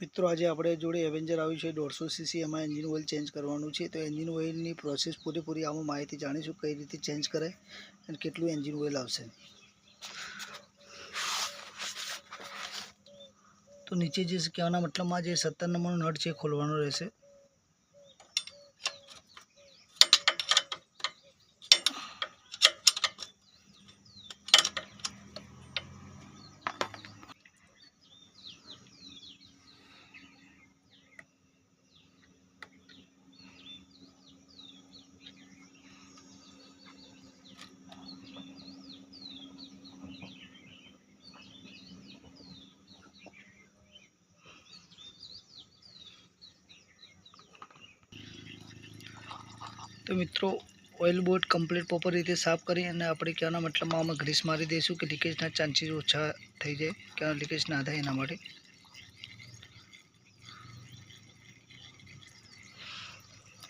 मित्रों आज આપણે જોડે એવેન્જર આવ્યું છે 150 સીસી એમાં એન્જિન ઓઇલ ચેન્જ કરવાનું છે। તો એન્જિન ઓઇલની પ્રોસેસ પૂરેપૂરી આમાં માહિતી જાણીશું કઈ રીતે ચેન્જ કરાય અને કેટલું એન્જિન ઓઇલ આવશે। તો નીચે જે કહેવાના મતલબમાં જે 17 નંબરનો નટ છે ખોલવાનો રહેશે। तो मित्रों ऑइल बोर्ड कम्प्लीट प्रॉपर रीते साफ करी અને આપણે કહેવાના મતલબમાં આમાં ગ્રીસ મારી દઈશું કે લીકેજના ચાન્સીસ ઓછા થઈ જાય કે લીકેજ ના થાય એના માટે।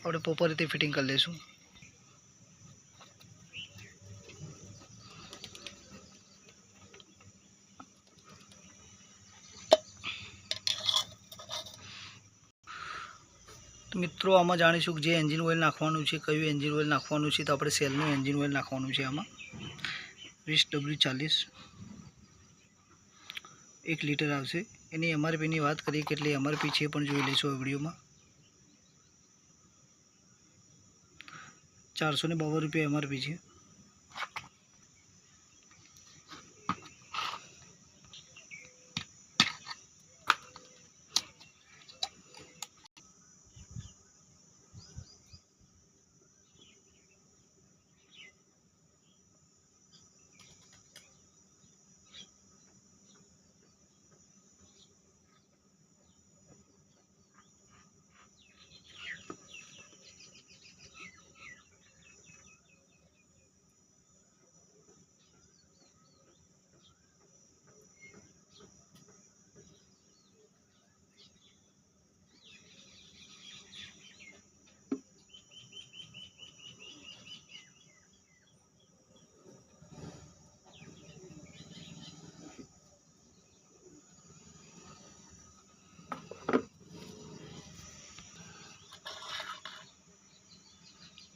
આપણે પ્રॉपर રીતે ફિટિંગ કરી લઈશું। तो मित्रों आम जाणीशुं जे एंजीन ऑइल नाखवानुं छे कयुं एंजीन ऑइल नाखवानुं छे। तो आपणे सेलनुं एंजीन ऑइल नाखवानुं छे। आमां 20W40 1 लीटर आवशे। एनी एमआरपी ની વાત કરીએ કેટલી एमआरपी છે પણ જોઈ લઈશું આ વિડિયોમાં। 452 રૂપિયા एमआरपी છે।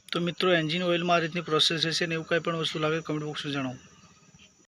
तो मित्रों एंजीन ऑइल में आ रीतनी प्रोसेस है। एवं कई पण वस्तु लागे कमेंट बॉक्स में जणावो।